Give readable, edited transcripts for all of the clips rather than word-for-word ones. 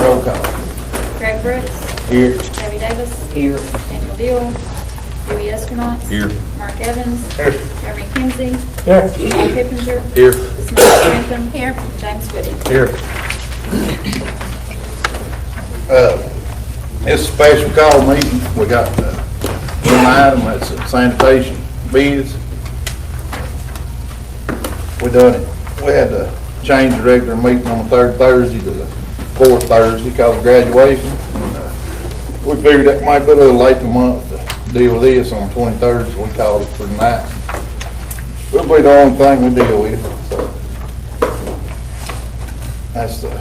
Roll call. Greg Brooks. Here. Debbie Davis. Here. Daniel Deal. Dewey Estimov. Here. Mark Evans. Here. Jeremy Kinsey. Here. Paul Pippinger. Here. Samantha Grantham. Here. James Whitty. Here. It's a special call meeting. We got one item, that's sanitation bids. We done it. We had to change the regular meeting on the third Thursday to the fourth Thursday because of graduation. And, we figured that might be a little late in the month to deal with this on the 23rd, so we called it for tonight. It'll be the only thing we deal with. So that's the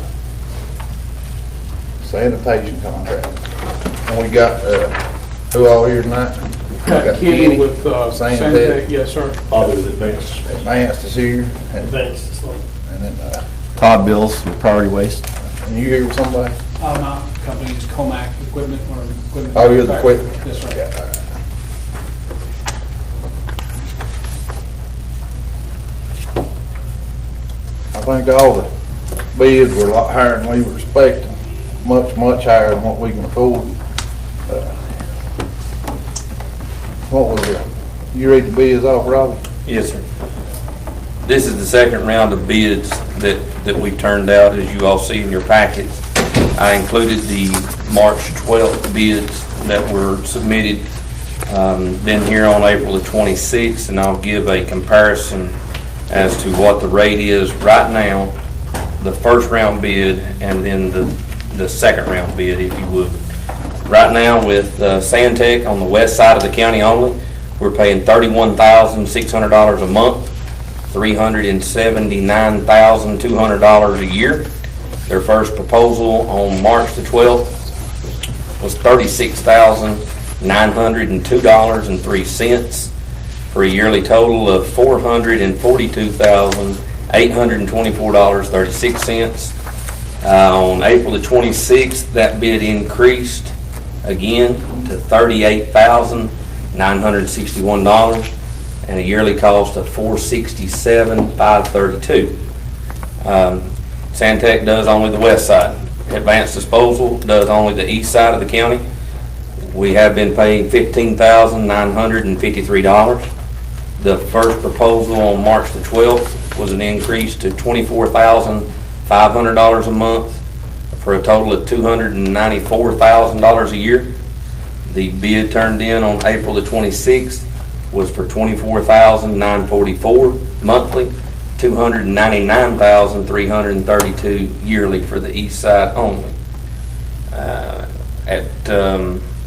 sanitation contract. And we got, who all here tonight? We got Kenny with Santec. Santec, yes, sir. Father is advanced. Advanced is here, and Advanced. then, Todd Bills with Priority Waste. and you here with somebody? My company is Comac Equipment or Equipment. Oh, you're the equipment? Yes, sir. Yeah, all right. I think all the bids were a lot higher than we were expecting, much, much higher than what we can afford. What was it? You read the bids off, Robbie? Yes, sir. This is the second round of bids that we turned out, as you all see in your packets. I included the March 12th bids that were submitted, then here on April the 26th, and I'll give a comparison as to what the rate is right now, the first round bid, and then the second round bid, if you would. Right now with Santec on the west side of the county only, we're paying $31,600 a month, $379,200 a year. Their first proposal on March the 12th was $36,902.03 for a yearly total of $442,824.36. On April the 26th, that bid increased again to $38,961 and a yearly cost of $467,532. Santec does only the west side. Advanced Disposal does only the east side of the county. We have been paying $15,953. The first proposal on March the 12th was an increase to $24,500 a month for a total of $294,000 a year. The bid turned in on April the 26th was for $24,944 monthly, $299,332 yearly for the east side only. At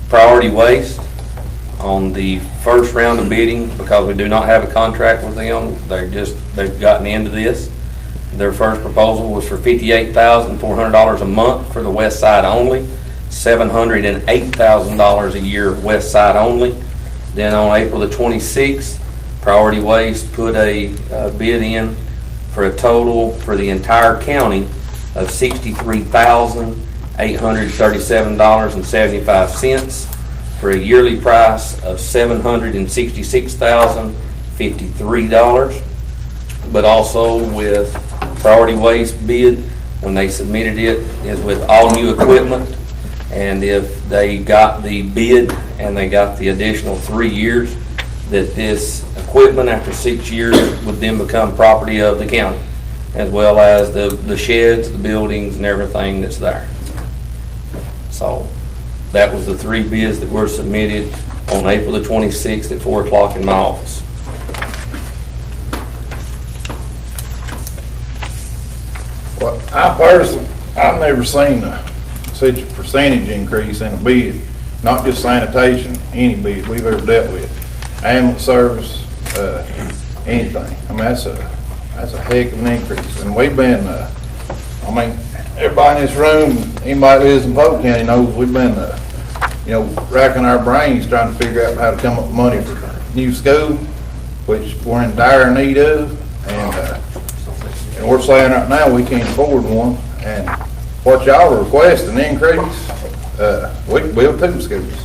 Priority Waste, on the first round of bidding, because we do not have a contract with them, they've gotten into this. Their first proposal was for $58,400 a month for the west side only, $708,000 a year west side only. Then on April the 26th, Priority Waste put a bid in for a total for the entire county of $63,837.75 for a yearly price of $766,053. But also with Priority Waste bid, when they submitted it, is with all new equipment. And if they got the bid and they got the additional 3 years, that this equipment after 6 years would then become property of the county, as well as the sheds, the buildings, and everything that's there. So that was the 3 bids that were submitted on April the 26th at 4 o'clock in my office. Well, I personally, I've never seen such a percentage increase in a bid, not just sanitation, any bid we've ever dealt with. Ambulance service, anything. I mean, that's a heck of an increase. And we've been, everybody in this room, anybody that lives in Polk County knows we've been, racking our brains trying to figure out how to come up with money for a new school, which we're in dire need of. And we're saying right now we can't afford one. And what y'all are requesting, increase, we can build 2 schools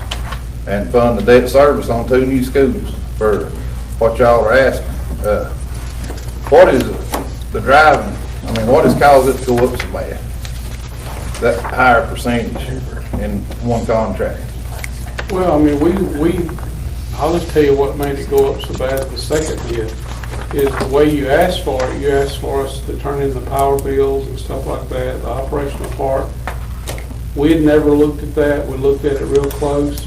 and fund the debt service on 2 new schools for what y'all are asking. What is the driving, I mean, what has caused it to go up so bad? That higher percentage in one contract. Well, I mean, I'll just tell you what made it go up so bad the second bid, is the way you asked for it. You asked for us to turn in the power bills and stuff like that, the operational part. We had never looked at that. We looked at it real close.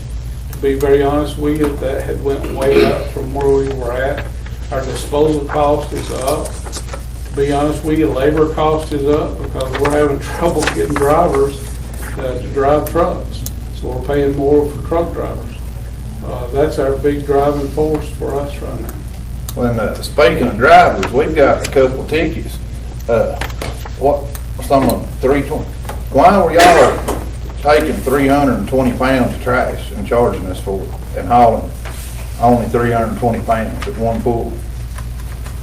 To be very honest with you, that had went way up from where we were at. Our disposal cost is up. To be honest with you, labor cost is up because we're having trouble getting drivers to drive trucks. So we're paying more for truck drivers. That's our big driving force for us right now. When, speaking of drivers, we've got a couple of tickets. Some of them, 320. Why were y'all taking 320 pounds of trash and charging us for it and hauling only 320 pounds at one pool?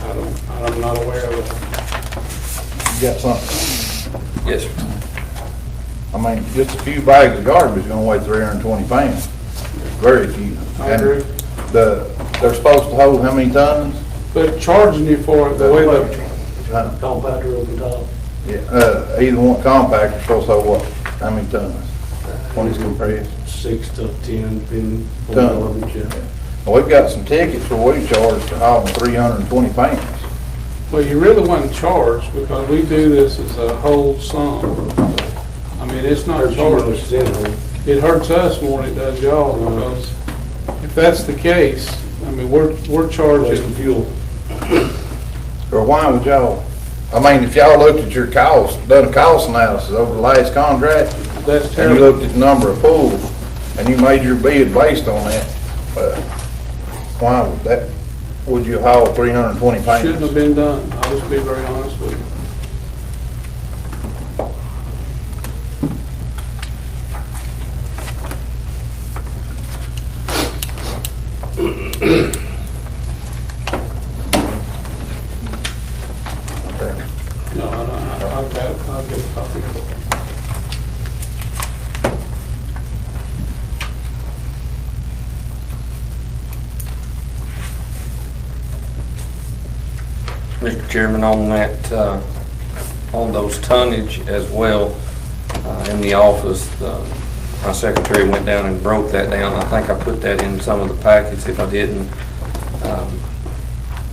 I'm not aware of it. You got something? Yes, sir. I mean, just a few bags of garbage is gonna weigh 320 pounds. Very few. I agree. They're supposed to hold how many tons? But charging you for it, the way the, Compactor over top. Yeah, either one compactor supposed to hold what, how many tons? When it's compressed? 6 to 10, depending on the Ton. garbage, yeah. Well, we've got some tickets where we charge to haul 320 pounds. well, you really wasn't charged because we do this as a whole sum. I mean, it's not Hurts you when charged. it's in there. It hurts us more than it does y'all because if that's the case, I mean, we're Less than charging. fuel. Or why would y'all, I mean, if y'all looked at your cost, done a cost analysis over the last contract, That's and you terrible. looked at the number of pools, and you made your bid based on that, why would you haul 320 pounds? Shouldn't have been done. I'll just be very honest with you. No, I'll get a copy of it. Mr. Chairman, on that, on those tonnage as well, in the office, my secretary went down and broke that down. I think I put that in some of the packets if I didn't.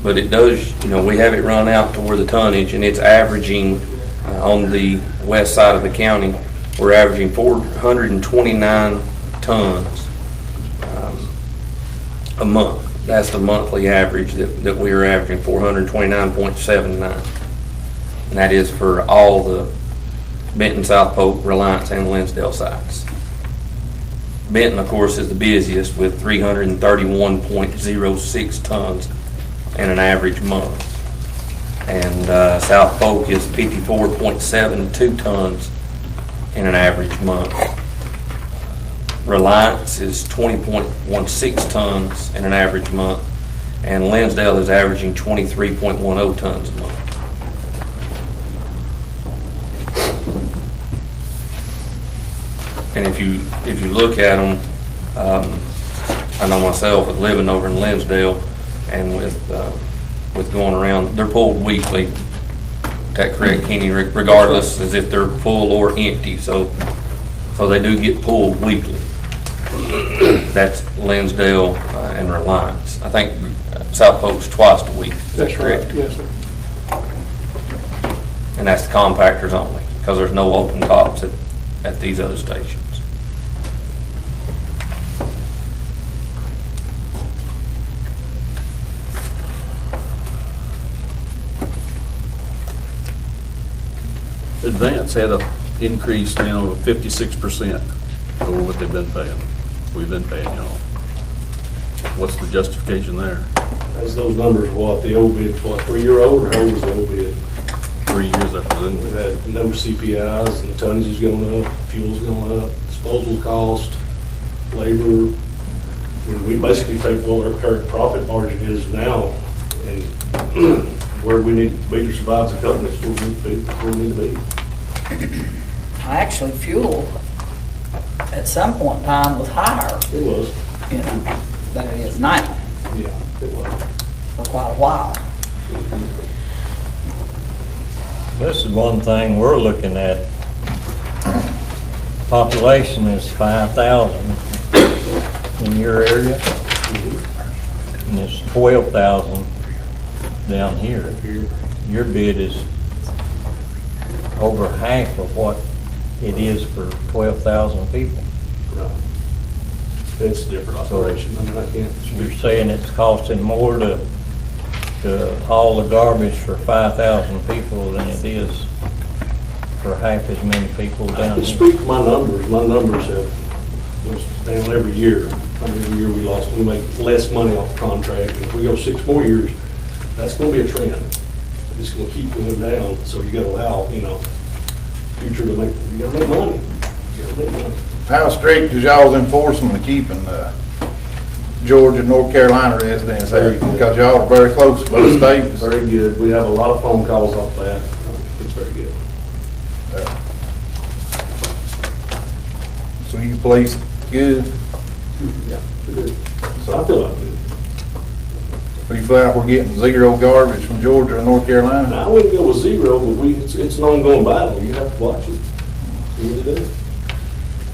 But it does, we have it run out to where the tonnage, and it's averaging, on the west side of the county, we're averaging 429 tons a month. That's the monthly average that we are averaging, 429.79. And that is for all the Benton, South Polk, Reliance, and Linsdale sites. Benton, of course, is the busiest with 331.06 tons in an average month. And South Polk is 54.72 tons in an average month. Reliance is 20.16 tons in an average month, and Linsdale is averaging 23.10 tons a month. And if you look at them, I know myself with living over in Linsdale and with going around, they're pulled weekly. Is that correct, Kenny? Regardless, as if they're full or empty, so they do get pulled weekly. That's Linsdale and Reliance. I think South Polk's twice a week. Is that That's right, correct? yes, sir. And that's the compactors only, because there's no open tops at these other stations. Advance had a increase now of 56% over what they've been paying. We've been paying y'all. What's the justification there? As those numbers, what, the old bid, what, 3-year-old, or how old was the old bid? 3 years after We've then. had no CPIs, and the tonnage is going up, fuel's going up, disposal cost, labor. We basically take what our current profit margin is now, and where we need to be to survive the company, is where we need to be. Actually, fuel at some point in time was higher, It was, than it is now yeah, it was. for quite a while. This is one thing we're looking at. Population is 5,000 in your area, and it's 12,000 down here. Your bid is over half of what it is for 12,000 people. Right. It's a different operation, I mean, I can't. You're saying it's costing more to haul the garbage for 5,000 people than it is for half as many people I down can here. speak to my numbers have, was down every year. Every year we make less money off the contract, and if we go 6 more years, that's gonna be a trend. It's gonna keep going down, so you gotta allow, future to make, you gotta make money. You gotta make money. How strict is y'all's enforcement of keeping Georgia, North Carolina residents there? Because y'all are very close to both states. Very good. We have a lot of phone calls off that. It's very good. So you police good? Yeah, good. So I feel like good. Do you feel like we're getting zero garbage from Georgia and North Carolina? Now, I wouldn't go with zero, but it's an ongoing battle. You have to watch it. You really do.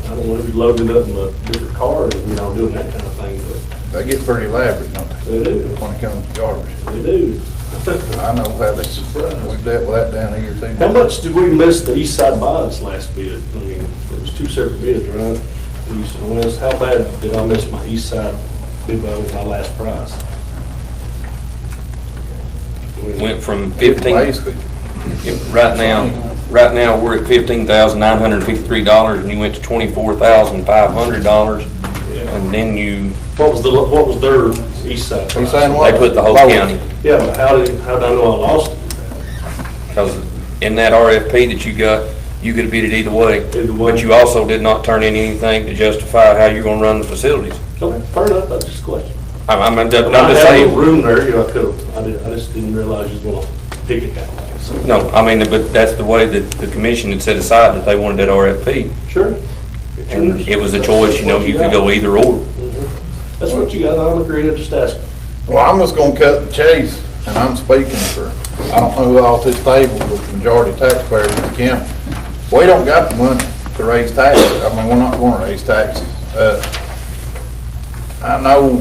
I don't want to be loaded up in a different car and, doing that kind of thing, but They get pretty elaborate, don't they? they do. When it comes to garbage. They do. I know how they, we've dealt with that down here too. How much did we miss the east side bias last bid? I mean, it was 2 separate bids, right? The east and west. How bad did I miss my east side bid by my last price? Went from 15, Basically, right now, we're at $15,953, and you went to $24,500, and then What was their east side price? he's saying what? they put the whole county. Yeah, but how did I know I lost it? Because in that RFP that you got, you could have bid it either way. Either way. But you also did not turn in anything to justify how you're gonna run the facilities. Okay, fair enough, that's just a question. I'm I just had a saying, room there, I could've, I just didn't realize you was gonna pick it that way. So- no, I mean, but that's the way that the commission had set aside that they wanted that RFP. Sure. And it was a choice, you could go either or. That's what you got, I'm agreeing, just asking. Well, I'm just gonna cut the chase, and I'm speaking for, I don't know who all at this table, but the majority taxpayers in the county. We don't got the money to raise taxes. I mean, we're not gonna raise taxes. I know,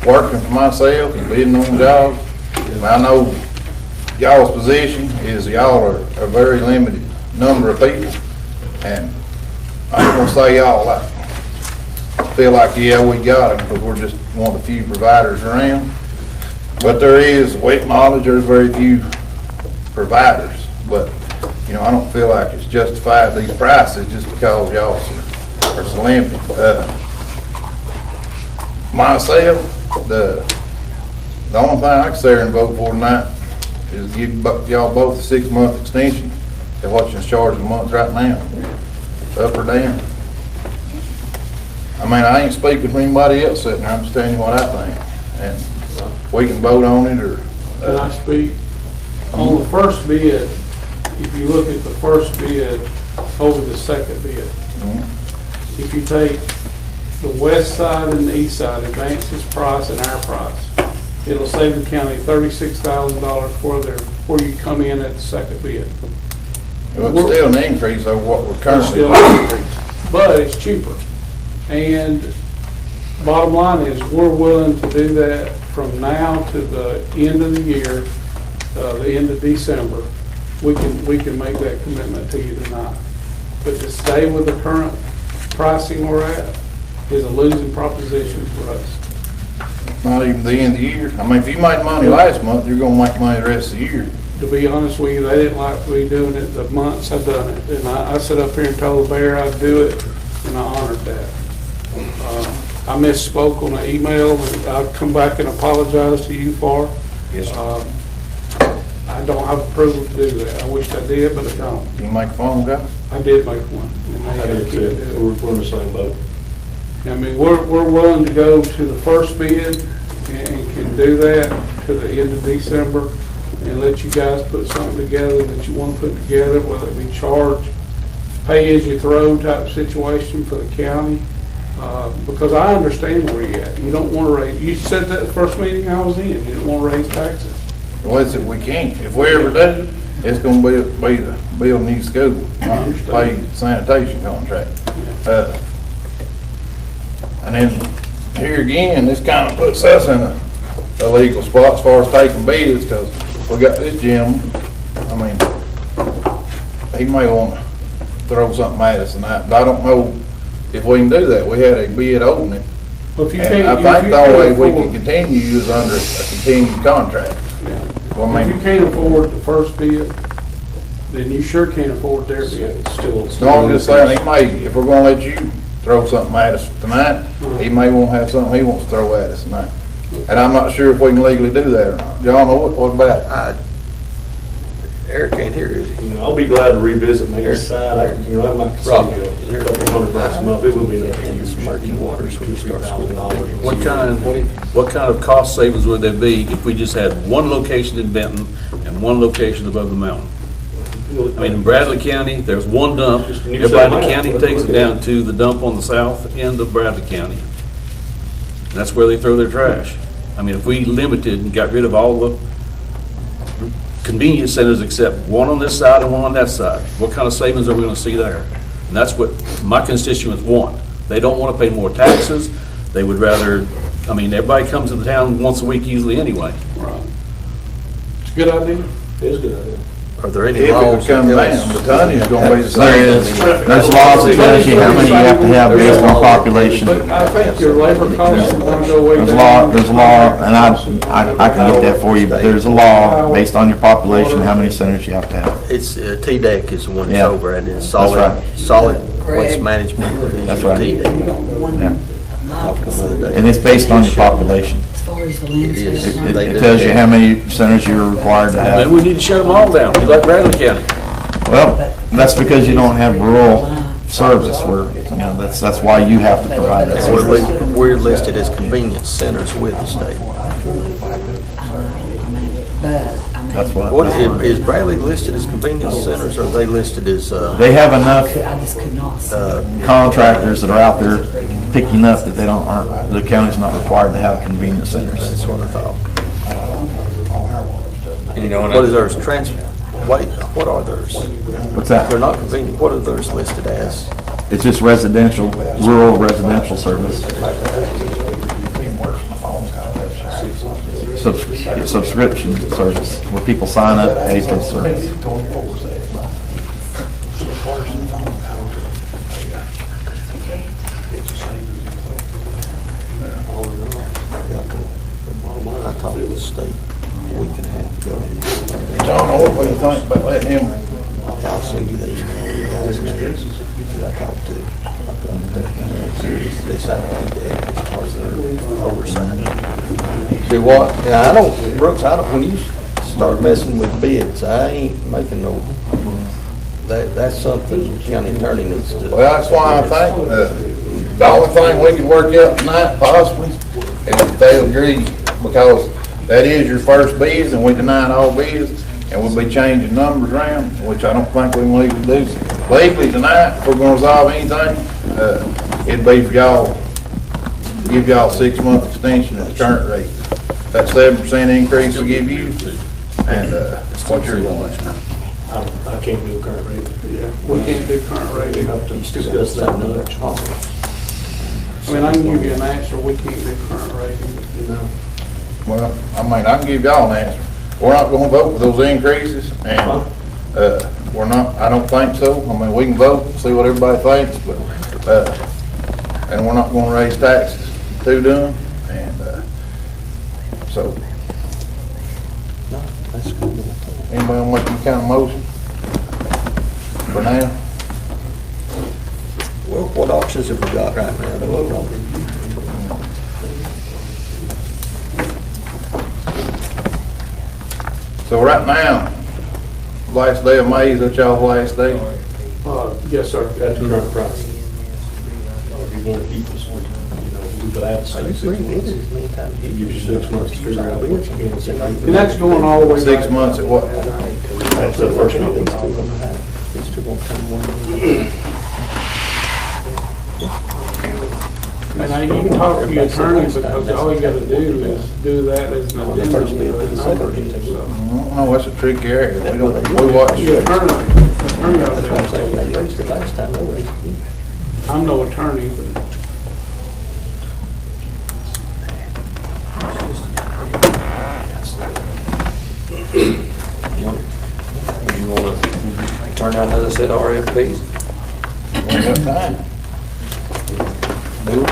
working for myself and bidding on jobs, I know y'all's position is y'all are a very limited number of people. And I ain't gonna say y'all like, feel like, yeah, we got it, because we're just one of the few providers around. But there is, we acknowledge there's very few providers. But, I don't feel like it's justified these prices just because y'all are so limited. Myself, the only thing I can sit there and vote for tonight is give y'all both a 6-month extension of what you're charging a month right now, up or down. I mean, I ain't speaking for anybody else sitting there, I'm just telling you what I think. And we can vote on it, or, Can I speak? On the first bid, if you look at the first bid over the second bid, if you take the west side and the east side, Advance's price and our price, it'll save the county $36,000 before you come in at the second bid. well, it's still an increase over what we're It's currently still paying. an increase, but it's cheaper. And bottom line is, we're willing to do that from now to the end of the year, the end of December. We can make that commitment to you tonight. But to stay with the current pricing we're at is a losing proposition for us. Not even the end of the year. I mean, if you made money last month, you're gonna make money the rest of the year. To be honest with you, they didn't like me doing it the months I've done it. And I sat up here and told the mayor I'd do it, and I honored that. I misspoke on the email, and I'll come back and apologize to you for. Yes, sir. I don't have approval to do that. I wish I did, but I don't. You make a phone call? I did make one. and they I did can't too. do it. We're in the same boat. I mean, we're willing to go to the first bid and can do that to the end of December and let you guys put something together that you want to put together, whether it be charged, pay as you throw type situation for the county. Because I understand where you're at. You don't want to raise, you said that the first meeting I was in, you didn't want to raise taxes. Well, if we can't, if we ever do, it's gonna be to build a new school, not pay sanitation contract. And then, here again, this kinda puts us in a legal spot as far as taking bids, cause we got this gym, I mean, he may wanna throw something at us tonight, but I don't know if we can do that. We had a bid opening. Well, if you And can't, I if think you the only way can't we can afford, continue is under a continued contract. Well, I if you mean, can't afford the first bid, then you sure can't afford their bid. It's still. no, I'm just saying, he may, if we're gonna let you throw something at us tonight, he may wanna have something he wants to throw at us tonight. And I'm not sure if we can legally do that or not. Y'all know what about it? Eric ain't here, is he? You know, I'll be glad to revisit maintenance side, I might consider Rob. a couple $100 a month, it will be nothing. In some murky waters when you start swimming. What kind of cost savings would there be if we just had one location in Benton and one location above the mountain? I mean, in Bradley County, there's one dump, Just a new everybody in the set of county maps. takes it down to the dump on the south end of Bradley County. That's where they throw their trash. I mean, if we limited and got rid of all the convenience centers except one on this side and one on that side, what kind of savings are we gonna see there? And that's what my constituents want. They don't wanna pay more taxes, they would rather, I mean, everybody comes to the town once a week usually anyway. Right. It's a good idea. It's a good idea. Are there any If it laws? comes down, the tonnage is gonna be the same. There is. There's laws that tells you how many you have to have based on population. But I think your labor costs are gonna go way down. There's a law, and I can get that for you, but there's a law based on your population, how many centers you have to have. It's, T-Deck is the one that's Yeah. over, and it's That's right. solid waste management. That's right. T-Deck. Yeah. Talked to them the other day. And it's based on your population. As far as the It is. It tells you how many centers you're required to Maybe have. we need to shut them all down, be like Bradley County. Well, that's because you don't have rural service where, you know, that's why you have to provide that service. We're listed as convenience centers with the state. That's What, what, is Bradley listed as convenience centers, or are they listed as, they have enough I just could not see. contractors that are out there picking up that the county's not required to have convenience centers. that's what I thought. You know, and What is theirs, what are theirs? What's They're that? not convenient, what are theirs listed as? It's just residential, rural residential service. Subscription service, where people sign up, pay for the service. I thought it was state, we could have to go. John, what do you think about letting him, I'll send you the email. I talked to. They signed T-Deck as part of their oversight. Do what? Yeah, I don't, Brooks, when you start messing with bids, I ain't making no, that's something county attorney needs to. well, that's why I think, the only thing we could work out tonight possibly is if they agree, because that is your first bids and we denied all bids, and we'll be changing numbers around, which I don't think we can legally do. Legally tonight, if we're gonna resolve anything, it'd be for y'all, give y'all a 6-month extension at the current rate. That 7% increase we give you, and, what you're going at. I can't do a current rate. Yeah, we can't do current rate. We have to discuss that another. I mean, I can give you an answer, we can't do current rating, you know. Well, I mean, I can give y'all an answer. We're not gonna vote for those increases, and, we're not, I don't think so. I mean, we can vote, see what everybody thinks, but, and we're not gonna raise taxes to them, and, so, No, that's good. anybody want to make any kind of motion for now? Well, what options have we got right now to vote on? So right now, last day of May, is that y'all's last day? Yes, sir. That's the current price. If you want to keep this one, you know, we could add So you bring bids as many times as Give you you 6 months to figure out what you can and say. And that's going all the way back. 6 months at what? That's the first meeting. These two gonna come one. And now you can talk to your attorney, because all you gotta do is do that as an addendum to the number, so. I don't know, that's a tricky area. We watch. Your attorney will do it. They raised it last time, they raised it. I'm no attorney, but You want to turn out another set of RFPs? We got time. Do it.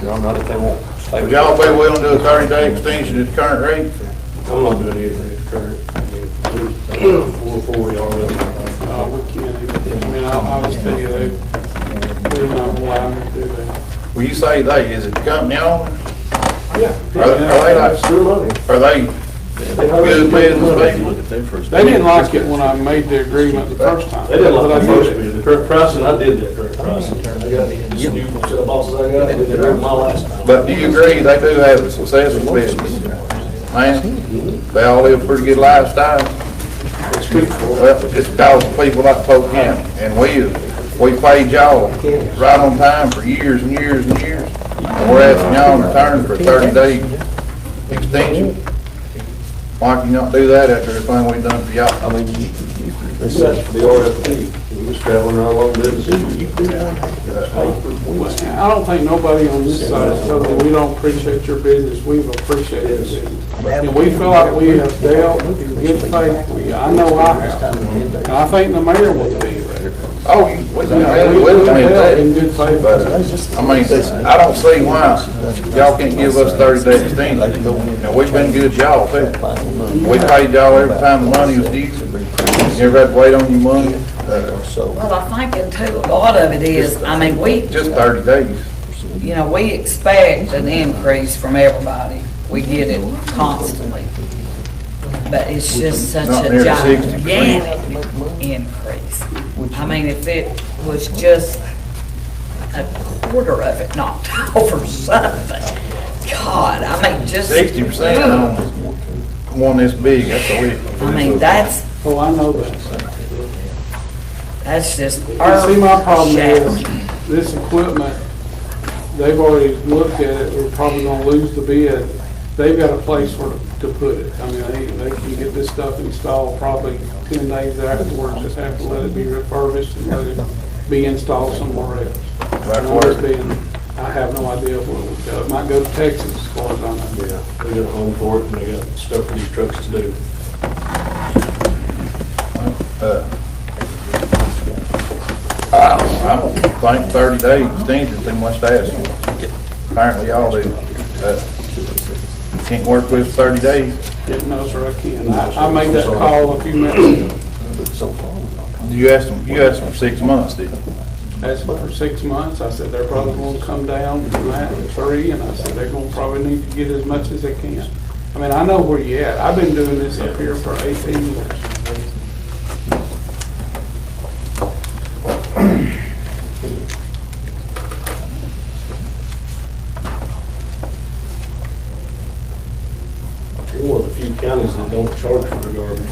Y'all know if they won't stay. Would y'all be willing to do a 30-day extension at the current rate? I'm not doing anything at the current. I mean, before we are, we can't, I mean, I'll just tell you, they're not allowed to do that. Well, you say they, is it the company owner? Yeah. Are they like, it's their money. are they good business people? They didn't like it when I made the agreement the first time. They didn't like But the I did first it. bid, the current pricing, I did that current pricing. I got these new set of bosses I got, I did that my last time. But do you agree they do have a successful business? Man, they all live a pretty good lifestyle. It's good for them. Well, it's because of people like Polk County, and we paid y'all right on time for years and years and years. And we're asking y'all in return for a 30-day extension. Why can you not do that after everything we've done for y'all? I mean, That's for the RFP. We're just traveling around long business. I don't think nobody on this side is telling you we don't appreciate your business, we've appreciated your business. And we feel like we have dealt in good faith, I know I have. And I think the mayor will be there. Oh, you, we We done have that. in good faith. I mean, I don't see why y'all can't give us 30-day extension. Now, we've been good to y'all too. We paid y'all every time the money was due. You ever had to wait on your money? Well, I think too, a lot of it is, I mean, we, Just 30 days. you know, we expect an increase from everybody. We get it constantly. But it's just such Not a near 60%. gigantic increase. I mean, if it was just a quarter of it knocked over something, God, I mean, just. 60% on one this big, that's a week. I mean, that's Oh, I know that. just. You see, my problem is, this equipment, they've already looked at it, we're probably gonna lose the bid. They've got a place to put it. I mean, they can get this stuff installed probably 10 days afterwards, just have to let it be refurbished and let it be installed somewhere else. And where it's being, I have no idea where it would go. It might go to Texas as far as I know. Yeah, they got a home for it, and they got stuff for these trucks to do. I don't think 30 days extension too much to ask for. Apparently y'all do. Can't work with 30 days. Didn't know, sir, I can. I made that call a few minutes ago. You asked them for 6 months, did you? Asked for 6 months. I said, they're probably gonna come down from that to 3, and I said, they're gonna probably need to get as much as they can. I mean, I know where you at. I've been doing this up here for 18 years. We're one of the few counties that don't charge for the garbage.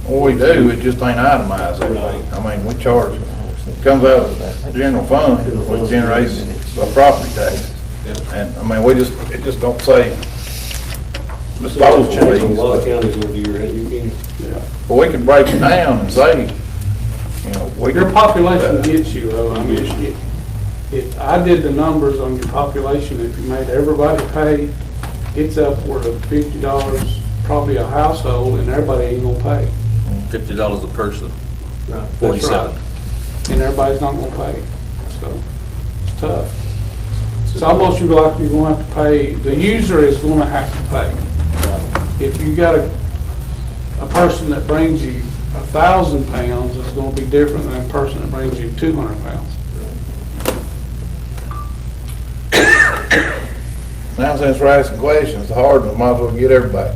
Well, we do, it just ain't itemized everything. I mean, we charge, it comes out of the general fund, which generates a property tax. And, I mean, it just don't say disposal A lot of fees. counties over here, you can, But we can break it down and say, you know, we. Your population gets you, though. I mean, if I did the numbers on your population, if you made everybody pay, it's upward of $50 probably a household, and everybody ain't gonna pay. $50 a person, right. That's 47. right. And everybody's not gonna pay, so it's tough. It's almost like you're gonna have to pay, the user is gonna have to pay. If you got a person that brings you 1,000 pounds, it's gonna be different than a person that brings you 200 pounds. Now, since we're asking questions, the hard one, might as well get everybody.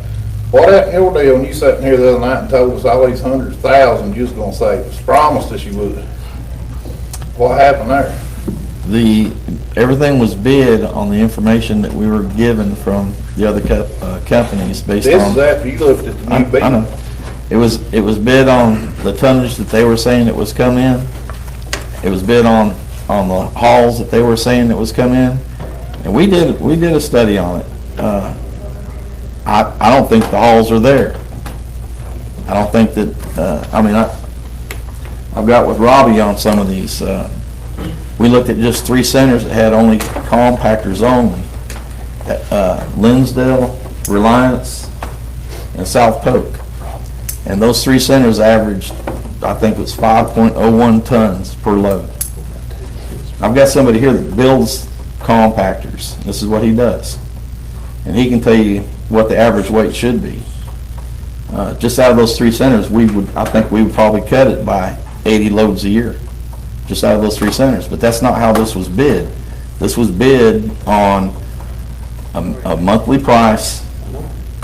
What happened your deal when you sat in here the other night and told us all these hundreds, thousands you was gonna save us? Promised us you would. What happened there? Everything was bid on the information that we were given from the other companies based This on. is after you looked at the new bid. I know. It was bid on the tonnage that they were saying it was come in. It was bid on on the hauls that they were saying that was coming in. And we did a study on it. I don't think the hauls are there. I don't think that, I've got with Robbie on some of these. We looked at just 3 centers that had only compactors only. Linsdale, Reliance, and South Polk. And those 3 centers averaged, I think it was 5.01 tons per load. I've got somebody here that builds compactors. This is what he does. And he can tell you what the average weight should be. Just out of those 3 centers, I think we would probably cut it by 80 loads a year, just out of those 3 centers. But that's not how this was bid. This was bid on a monthly price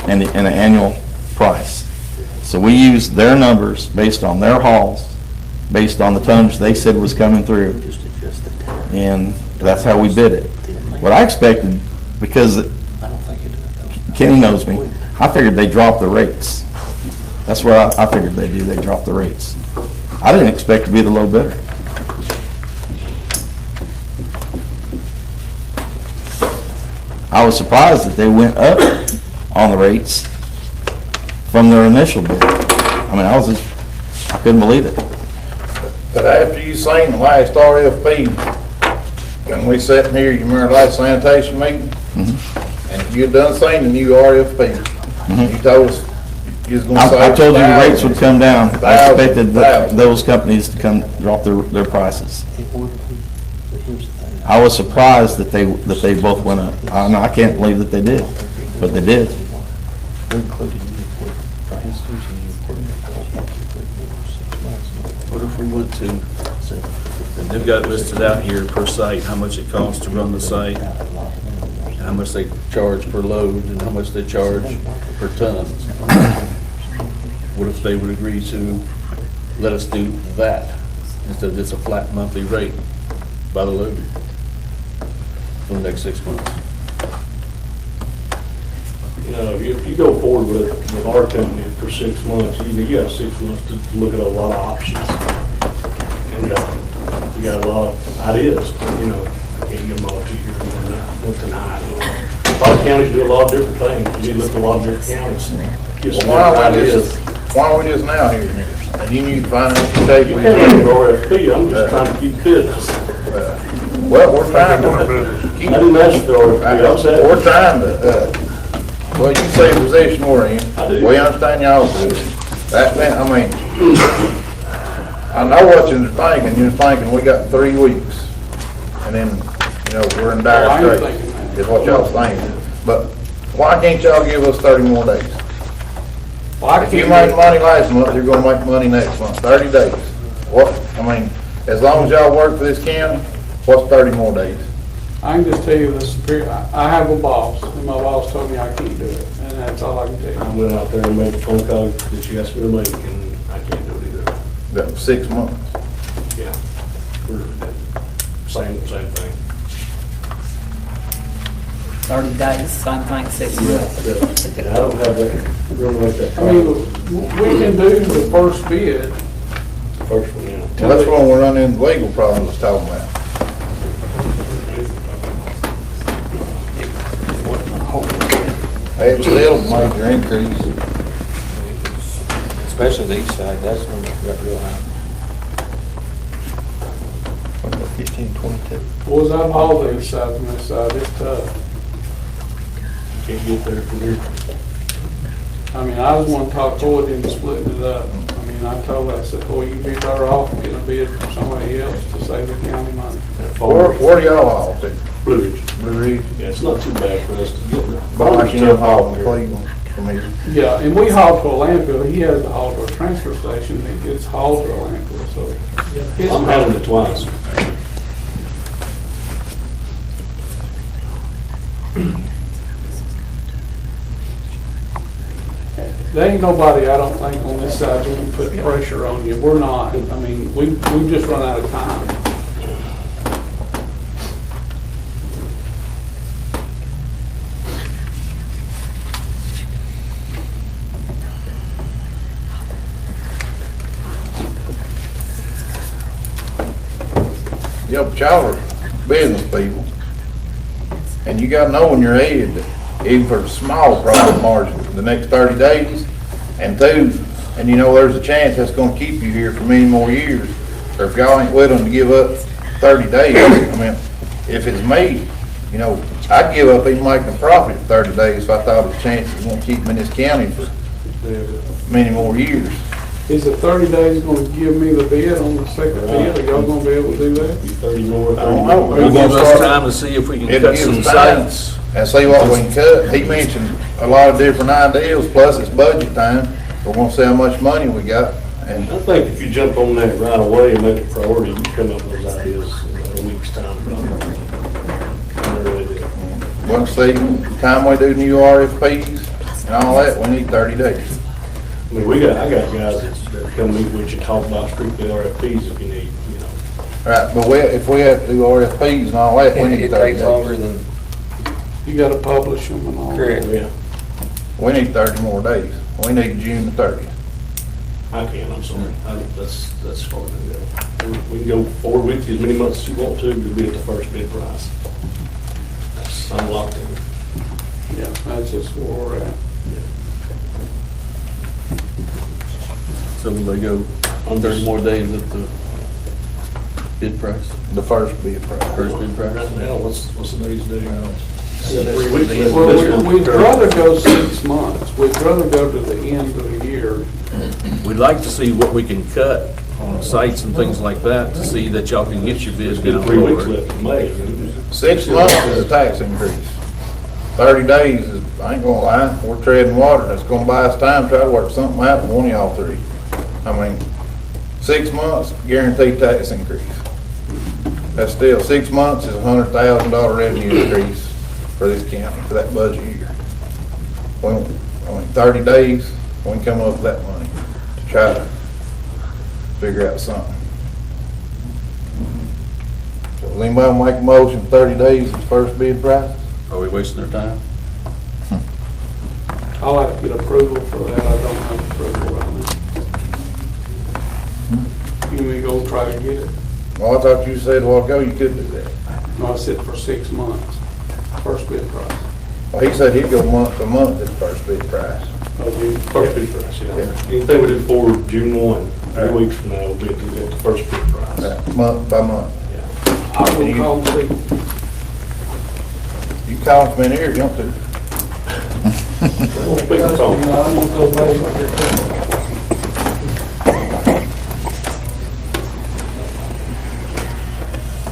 and an annual price. So we used their numbers based on their hauls, based on the tonnage they said was coming through, and that's how we bid it. What I expected, because Kenny knows me, I figured they'd drop the rates. That's what I figured they'd do, they'd drop the rates. I didn't expect to be the low bidder. I was surprised that they went up on the rates from their initial bid. I couldn't believe it. But after you seen the last RFP, when we sat in here, you remember last sanitation meeting? And you done seen the new RFP. You told us you was gonna save I told you the rates thousands. would come down. I expected Thousands. those companies to drop their prices. I was surprised that they both went up. I can't believe that they did, but they did. What if we went to, and they've got listed out here per site, how much it costs to run the site, and how much they charge per load, and how much they charge per ton. What if they would agree to let us do that instead of just a flat monthly rate by the load for the next 6 months? You know, if you go forward with our company for 6 months, you got 6 months to look at a lot of options. And we got a lot of ideas, but, you know, I can't get them all to you tonight. A lot of counties do a lot of different things. You look at a lot of different counties. Get some Why different don't we ideas. just now here? And you need to find out the shape You we can't make an need. RFP, I'm just trying to keep business. Well, we're trying to I didn't ask for RFP, I'm saying. We're trying to, well, you say the position we're in. I do. We understand y'all's position. I know what you're thinking. You're thinking we got 3 weeks. And then, we're in Well, I dire ain't straits, thinking that. is what y'all's thinking. But why can't y'all give us 30 more days? Well, I If you can't made money last month, you're gonna make money next month, 30 days. As long as y'all work for this county, what's 30 more days? I can just tell you the superior, I have a boss, and my boss told me I can't do it, and that's all I can tell I you. went out there and made a phone call that you asked me to make, and I can't do it either. That 6 months. Yeah. We're same thing. 30 days, same thing, 6 months. And I don't have that, really like that. I mean, we can do the first bid. The first one, yeah. Well, that's when we're running into legal problems I was talking about. It's still a major increase. Especially the east side, that's when it got real high. 1522. Boys, I've hauled the side from this side, it's tough. Can't get there from here. I mean, I was one to talk forward and splitting it up. I mean, I told her, I said, boy, you'd be better off getting a bid from somebody else to save the county money. Where do y'all haul to? Blue Ridge. Blue Ridge? Yeah, it's not too bad for us to get there. But I can't haul to Cleveland from here. Yeah, and we haul to a landfill, he has to haul to a transfer station, it gets hauled to a landfill, so. it's- I'm having it twice. There ain't nobody, I don't think, on this side that can put pressure on you, we're not, I mean, we've just run out of time. Yeah, but y'all are business people. And you gotta know in your head that even for a small profit margin, the next 30 days, and two, and you know there's a chance that's gonna keep you here for many more years. Or if y'all ain't willing to give up 30 days, I mean, if it's me, you know, I'd give up even making a profit for 30 days if I thought the chance was gonna keep me in this county for many more years. Is the 30 days gonna give me the bid on the second bid? Are y'all gonna be able to do that? 30 more, I don't know. It'll give us time to see if we can It'll cut give some us time sites. and see what we can cut. He mentioned a lot of different ideas, plus it's budget time. We're gonna see how much money we got. And I think if you jump on that right away and make it a priority, you can come up with those ideas in a week's time. I really do. we'll see, time we do new RFPs and all that, we need 30 days. I mean, I got guys that come meet with you, talk about strictly RFPs if you need, you know. Right, but if we have to do RFPs and all that, we need 30 days. than. You gotta publish them and all. Correct. Yeah, We need 30 more days. We need June the 30th. I can, I'm sorry. That's far to go. We can go forward with you as many months as you want to be at the first bid price. That's unlocked in. Yeah, that's just where we're at. So will they go on 30 more days at the bid price, The first bid price. first bid price? Right now, what's the news do? Well, we'd rather go 6 months. We'd rather go to the end of the year. We'd like to see what we can cut on sites and things like that, to see that y'all can get your bids down 3 weeks lower. left in May. 6 months is a tax increase. 30 days is, I ain't gonna lie, we're treading water. That's gonna buy us time to try to work something out with one of y'all three. I mean, 6 months, guaranteed tax increase. That's still, 6 months is $100,000 revenue increase for this county, for that budget year. Well, I mean, 30 days, we can come up with that money to try to figure out something. So, will anybody make a motion, 30 days is first bid price? Are we wasting their time? I'll have to get approval for that. I don't have approval right now. You may go try to get it. Well, I thought you said a while ago you could do that. No, I said for 6 months, first bid price. Well, he said he'd go month to month at the first bid price. First bid price, yeah. Anything we do for June 1, 3 weeks from now, will be at the first bid price. Month by month. Yeah. I will call and see. You can call him in here if you want to. We'll speak the phone. I'm gonna go back.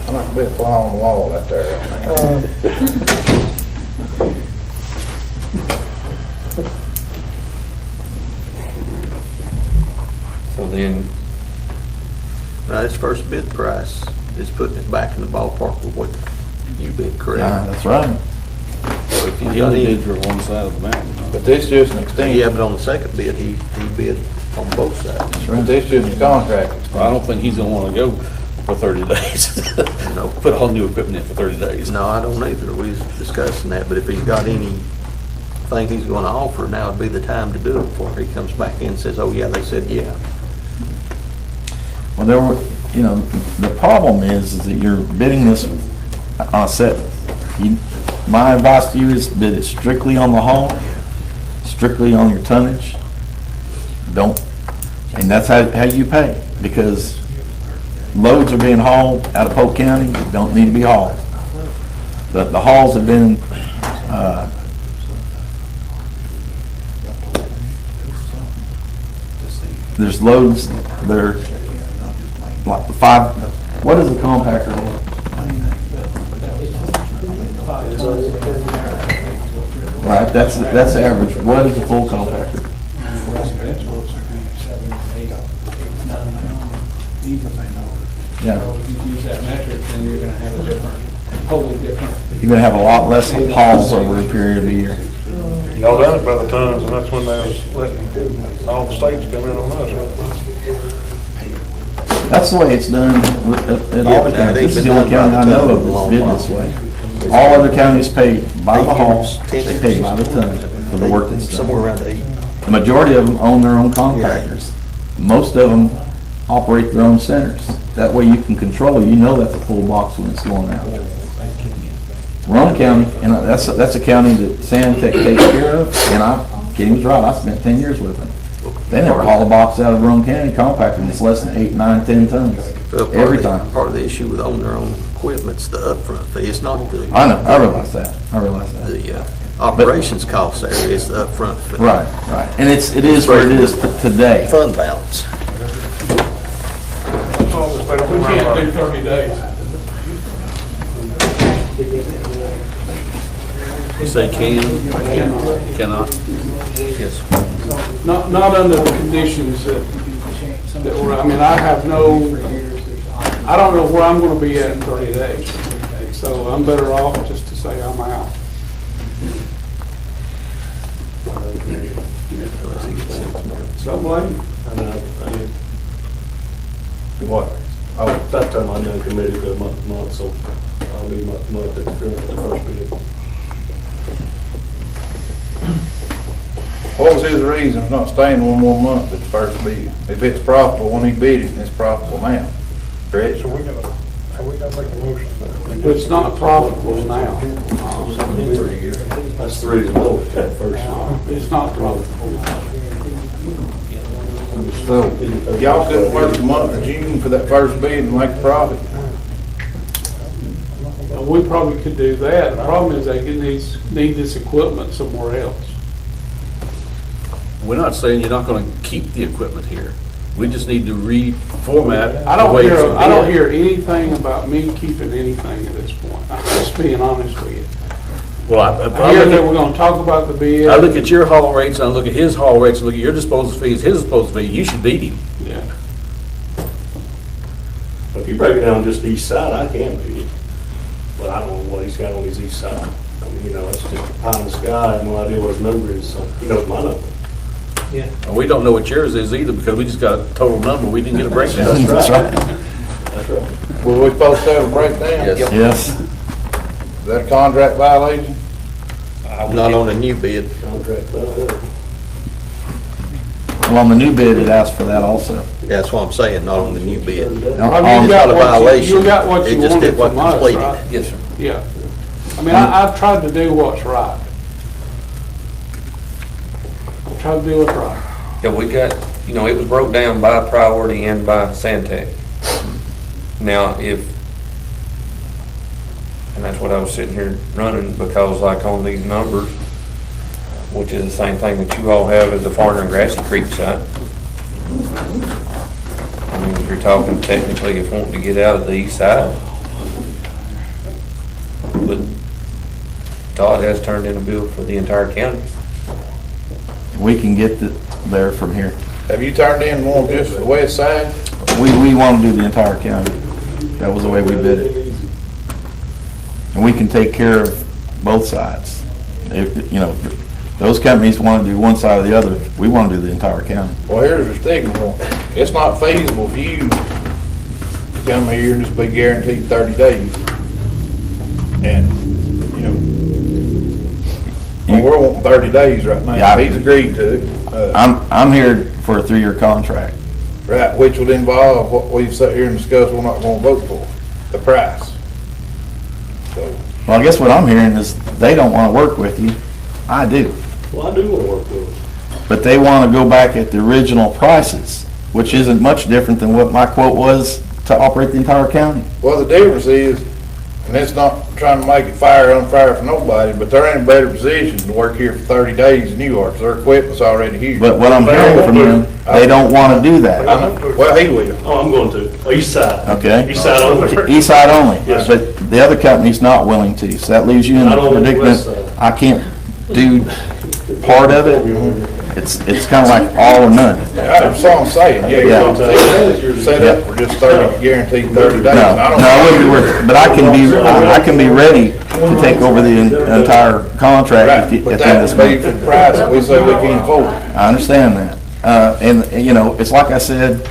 I'm not gonna be a fly on the wall out there. So then, Now, this first bid price is putting it back in the ballpark with what you bid, Yeah, correct? that's right. So if you He got only any, did for one side of the mountain. But this just an yeah, extension. but on the second bid, he bid on both sides. But this just a contract. Well, I don't think he's gonna wanna go for 30 days. No. Put all new equipment in for 30 days. No, I don't either. We was discussing that, but if he's got anything he's gonna offer, now would be the time to do it before he comes back in and says, oh, yeah, they said, yeah. Well, there were, you know, the problem is that you're bidding this on a set. My advice to you is bid it strictly on the haul, strictly on your tonnage. Don't, and that's how you pay, because loads are being hauled out of Polk County, that don't need to be hauled. The hauls have been, there's loads that are like the 5, what is the compactor? Right, that's the average. What is the full compactor? Yeah. If you use that metric, then you're gonna have a different, totally different. You're gonna have a lot less hauls over a period of a year. Y'all done it by the tons, and that's when they was letting all the states come in on us. That's the way it's done at all the counties. This is the only county I know of that's bid this way. All other counties pay by the hauls, they pay by the ton for the work that's done. Somewhere around 8. The majority of them own their own compactors. Most of them operate their own centers. That way you can control, you know that's a full box when it's going out. Rome County, and that's a county that Santec takes care of, and Kenny was right, I spent 10 years with them. They never haul a box out of Rome County compacting that's less than 8, 9, 10 tons, every time. Part of the issue with owning their own equipment's the upfront fee. It's not I know, I realize that, the operations cost there, it's the upfront fee. Right, right, and it is what it is today. Fund balance. As long as they don't We run can't do like- 30 days. You say cannot? Yes. Not under the conditions that were, I mean, I don't know where I'm gonna be at in 30 days. So I'm better off just to say I'm out. Something like, What? Oh, that time I know committed to a month, so I'll be month at the first meeting. What was his reason for not staying one more month at the first bid? If it's profitable when he bid it, and it's profitable now, correct? So we gotta make a motion. it's not profitable now. That's the reason I looked at first. It's not profitable. So, y'all couldn't work the month of June for that first bid and make a profit? We probably could do that. The problem is they need this equipment somewhere else. We're not saying you're not gonna keep the equipment here. We just need to reformat. I the don't way hear, it's I don't bid. hear anything about me keeping anything at this point. I'm just being honest with you. Well, I hear that we're gonna talk about the bid. I look at your haul rates, and I look at his haul rates, and look at your disposal fees, his disposal fee, you should beat him. Yeah. If you break it down just east side, I can beat it. But I don't know what he's got on his east side. I mean, it's just pie in the sky, I have no idea what his number is, so he knows my number. And we don't know what yours is either, because we just got a total number, we didn't get a breakdown. That's right. That's right. Were we supposed to have a breakdown? Yes. Is that a contract violation? Not on a new bid. Contract, Well, on the new bid, it asked for that also. That's what I'm saying, not on the new bid. I mean, It's you not got a what violation. you got what It you just wanted did what from us, completed right? it. Yes, sir. Yeah. I mean, I've tried to do what's right. I've tried to do what's right. Yeah, we got, it was broke down by priority and by Santec. Now, and that's what I was sitting here running, because like on these numbers, which is the same thing that you all have as the Farner and Grassy Creek site. I mean, if you're talking technically if wanting to get out of the east side. But Todd has turned in a bill for the entire county. We can get there from here. Have you turned in one just for the west side? We want to do the entire county. That was the way we bid it. And we can take care of both sides. If, those companies want to do one side or the other, we want to do the entire county. Well, here's the sticking point. It's not feasible for you to come here and just be guaranteed 30 days. And, we're wanting 30 days right now. Yeah. He's agreed to it. I'm here for a 3-year contract. Right, which would involve what we've sat here and discussed we're not gonna vote for, the price. So, Well, I guess what I'm hearing is they don't want to work with you. I do. Well, I do want to work with him. But they want to go back at the original prices, which isn't much different than what my quote was to operate the entire county. well, the difference is, and it's not trying to make it fair or unfair for nobody, but they're in a better position to work here for 30 days than you are, because their equipment's already here. But what I'm hearing from them, they don't want to do that. Well, he will. Oh, I'm going to. East side. Okay? East side only. East side only. Yes. But the other company's not willing to, so that leaves you in Not the on the predicament. west side. I can't do part of it. It's kind of like all or none. That's all I'm saying, yeah, Yeah. you're set up for just 30, guaranteed 30 days. No, I don't- I wouldn't be worth, but I can be ready to take over the entire contract Right, at the but end that of this would be month. for the price that we say we can afford. I understand that. And, it's like I said,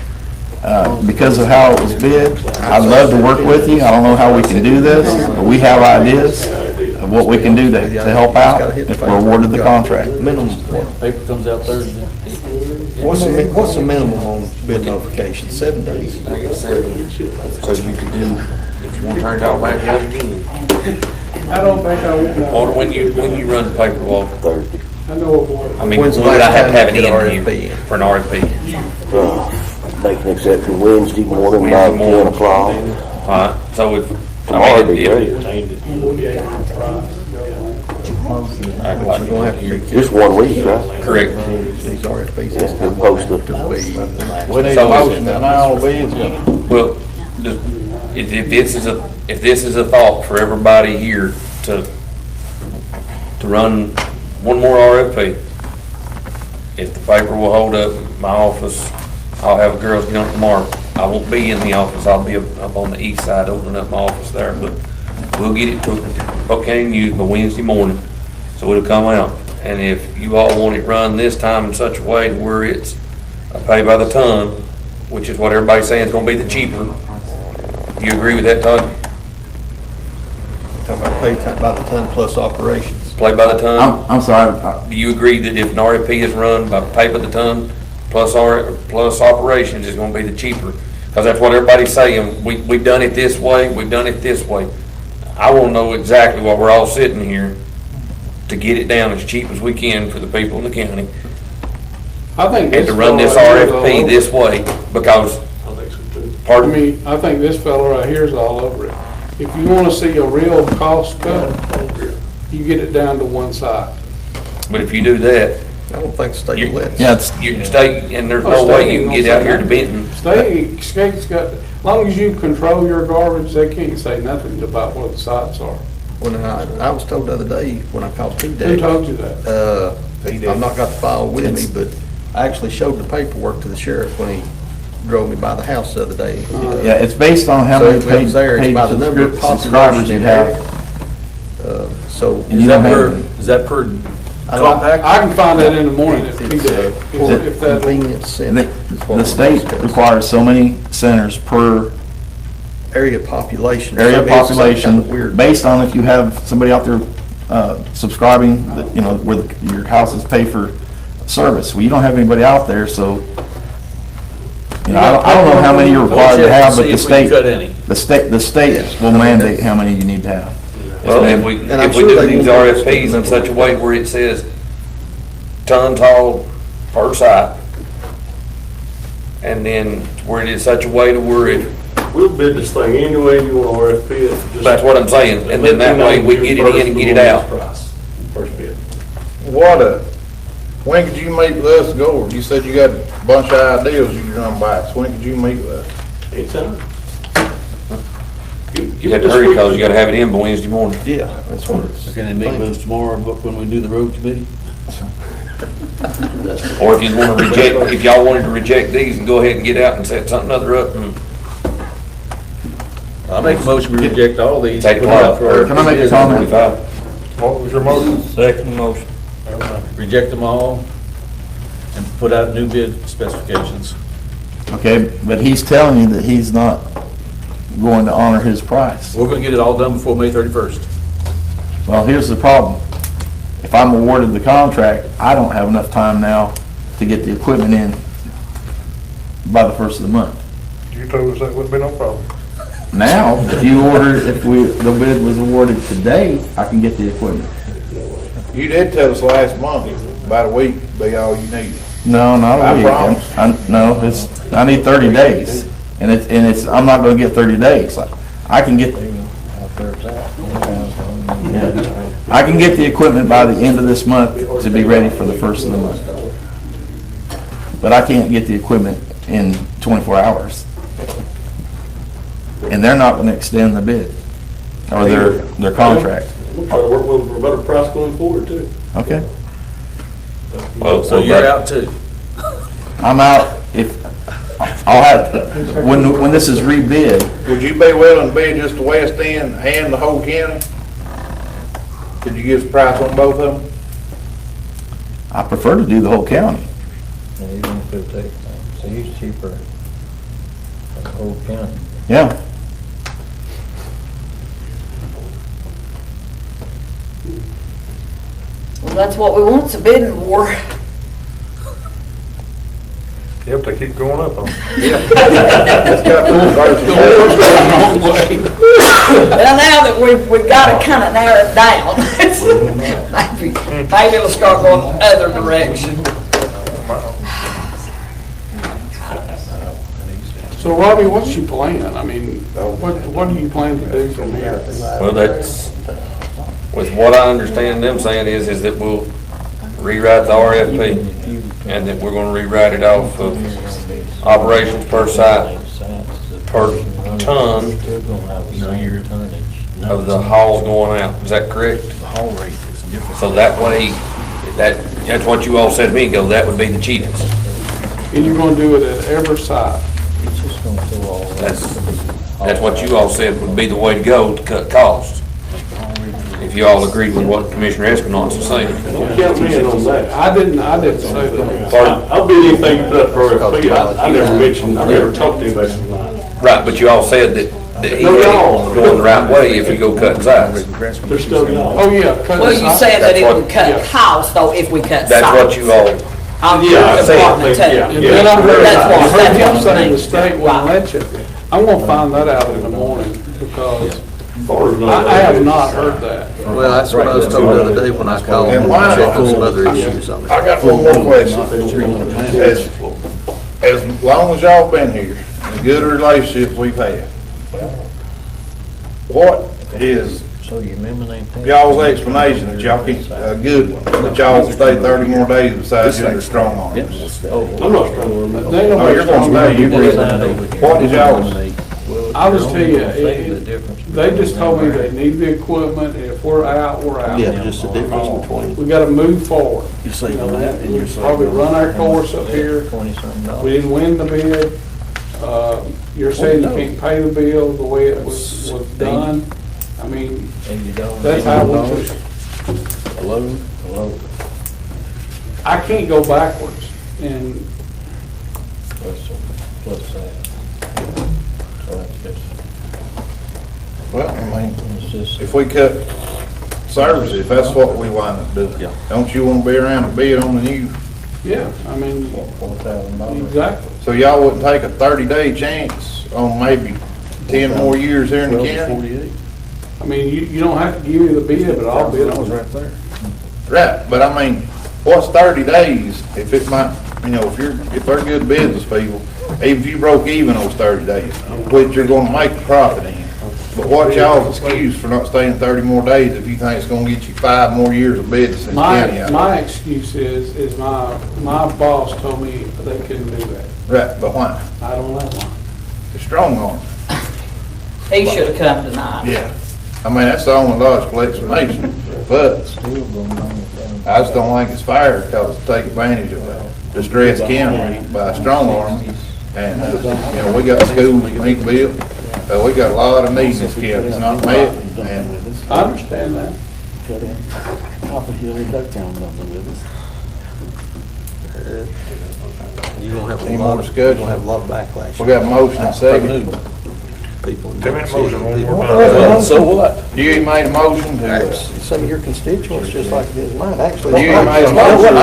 because of how it was bid, I'd love to work with you. I don't know how we can do this, but we have ideas of of what we can do to help out if we're awarded the contract. Minimum, Paper comes out Thursday. what's the minimum on bid notification? 7 days? So you could do, if you want to turn it all back out again. I don't think I would know. Or when you run the paperwork, I know a boy. I mean, When's the would I last have to have it time you in get here RFP? for an RFP? Make an exception Wednesday morning about 10 o'clock. All right, so if, Tomorrow I be mean, great. We're gonna have to be Just 1 week, right? correct. these RFPs. Yes, we'll post it. We need a So- motion and all bids. Well, if this is a thought for everybody here to run one more RFP, if the paper will hold up my office, I'll have girls get on tomorrow. I won't be in the office, I'll be up on the east side opening up my office there, but we'll get it to Polk County News by Wednesday morning, so it'll come out. And if you all want it run this time in such a way where it's a pay by the ton, which is what everybody's saying is gonna be the cheaper, you agree with that, Todd? Talking about pay by the ton plus operations. Play by the ton? I'm sorry, Do you agree that if an RFP is run by pay by the ton plus operations is gonna be the cheaper? Because that's what everybody's saying, we've done it this way, we've done it this way. I wanna know exactly what we're all sitting here to get it down as cheap as we can for the people in the county I think and to this run this fella right here is all RFP over this it. way because, I think so too. I pardon me, mean, I think this fella right here is all over it. If you wanna see a real cost cut, you get it down to one side. but if you do that, I don't think state will let us. yeah, it's, you stay, and there's Oh, no way state you can ain't get gonna out say here to nothing. Benton. State's got, as long as you control your garbage, they can't say nothing about what the sites are. When I was told the other day, when I called Who T-Dec, told you that? I've not got the file with me, but I actually showed the paperwork to the sheriff when he drove me by the house the other day. yeah, it's based on how So many it paid was there, it's paid by the number of subscribers you have. So. And Is you that don't per, have, is that per I compact? can find that in the morning if It's if that, convenience and center. the state requires so many centers per Area population. area So it's some population, kind of weird. based on if you have somebody out there subscribing, that, you know, where your houses pay for service. Well, you don't have anybody out there, so, you know, I don't know how many you're required to have, but See the if we can state, cut any. the state will mandate how many you need to have. Well, And- And I'm if we sure do they these won't RFPs in such a way where it says tons hauled per site, and then where it is such a way to where it, We'll bid this thing any way you want RFP it. Just- that's what I'm saying, and then that way we get it in and get it out. First bid. When could you meet with us to go over? You said you got a bunch of ideas you run by, so when could you meet with us? Anytime. You have to hurry because you gotta have it in by Wednesday morning. Yeah, that's what it's. Can they meet with us tomorrow when we do the road committee? Or if you wanna reject, if y'all wanted to reject these and go ahead and get out and set something other up and I make a motion we reject all these. take put it it out out. for- Can I make a comment? 25. What was your motion? second motion. Reject them all and put out new bid specifications. Okay, but he's telling you that he's not going to honor his price. We're gonna get it all done before May 31st. Well, here's the problem. If I'm awarded the contract, I don't have enough time now to get the equipment in by the first of the month. You told us that wouldn't be no problem. Now, the bid was awarded today, I can get the equipment. You did tell us last month, about a week, be all you needed. No, not a I week. promise. No, I need 30 days. And I'm not gonna get 30 days. I can get the equipment by the end of this month to be ready for the first of the month. But I can't get the equipment in 24 hours. And they're not gonna extend the bid, or their contract. We'll try to work with them for a better price going forward too. Okay? Well, So you're out too. I'm out I'll have, when this is rebid, Would you be willing to bid just the west end and the whole county? Could you give us a price on both of them? I prefer to do the whole county. And even if it takes, so he's cheaper than the whole county. Yeah. That's what we want's a bidding war. Yep, they keep going up on it. It's got to be versus- Well, now that we've got to kind of narrow it down, maybe it'll start going the other direction. So Robbie, what's your plan? I mean, what do you plan to do from here? Well, that's, with what I understand them saying is that we'll rewrite the RFP, and that we're gonna rewrite it off of operations per site, per ton of the hauls going out. Is that correct? The haul rate is different. So that way, that's what you all said to me, that would be the cheapest. And you're gonna do it at every site? That's what you all said would be the way to go to cut costs. If you all agreed with what Commissioner Esconance was saying. Don't count me in on that. I didn't say that. I'll bid anything put up for a fee. I never mentioned, I never talked to anybody about it. Right, but you all said that he was going the right way if you go cutting sides. They're still y'all. Oh, yeah. cut Well, the you site. said that it That's would what- cut yeah. costs though if we cut sites. That's what you all, On Yeah, your I said, department too. yeah. And then I heard, That's I what- heard that's him what saying I'm the state wouldn't Right. let you. I'm gonna find that out in the morning, because As far as I have not heard that. Well, that's what I was told the other day when I called And and why- checked on some other issues on it. I got one more question. As long as y'all been here, the good relationship we've had, what is So you eliminate that? y'all's explanation that y'all can, a good one, that y'all will stay 30 more days besides your strong arms? I'm not strong on that. They don't Oh, you're gonna stay, you agree. What is y'all's? I'll just tell you, Save the difference they just told me they need the equipment, and if we're out, we're out. Yeah, just the difference between. We gotta move forward. You save on that and you're saving. Probably run our course up here. $20-something We dollars. didn't win the bid. You're saying you can't pay the bill the way it was done. I mean, $80. that's how we took it. Hello? I can't go backwards, and Plus that. So that's just, Well, I mean, it's just. if we cut services, if that's what we wind up doing, don't you wanna be around to bid on the new? yeah, I mean, $4,000. exactly. So y'all wouldn't take a 30-day chance on maybe 10 more years here in the county? I mean, you don't have to give me the bid, but I'll bid on it. Right, but I mean, what's 30 days if it might, if they're good business people, even if you broke even those 30 days, which you're gonna make a profit in. But what's y'all's excuse for not staying 30 more days if you think it's gonna get you 5 more years of business in the county? My excuse is my boss told me they couldn't do that. Right, but why? I don't know why. The strong arm. He should have come tonight. Yeah. I mean, that's the only logical explanation, but I just don't think it's fair because to take advantage of a distressed county by a strong arm. And, we got schools we need to build. We got a lot of needs in this county. It's not met, and I understand that. You're gonna have Any a more lot of, discussion? you're gonna have a lot of backlash. we got a motion and second. People. 10-minute motion, one more People- time. So what? You made a motion to, Some of your constituents, just like it is mine, actually. You ain't made a It's motion.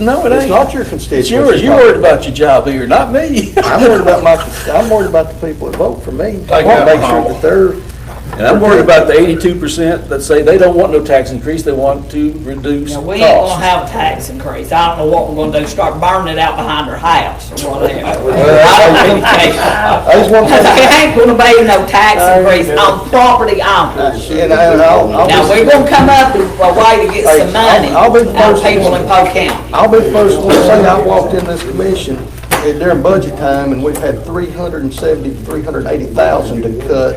No, it It's ain't. not your constituents. It's yours. You're worried about your job here, not me. I'm worried about I'm worried about the people that vote for me. I Take want to that make sure home. that they're. And I'm worried about the 82% that say they don't want no tax increase, they want to reduce Now, we ain't gonna costs. have a tax increase. I don't know what we're gonna do, start burning it out behind our house or whatever. I don't really care. I just want to. There ain't gonna be no tax increase on property owners. And I'll Now, we're gonna come up with a way to get some money I'll be the out of first people one. in Polk County. I'll be the first one to say I walked in this commission during budget time and we've had 370, 380,000 to cut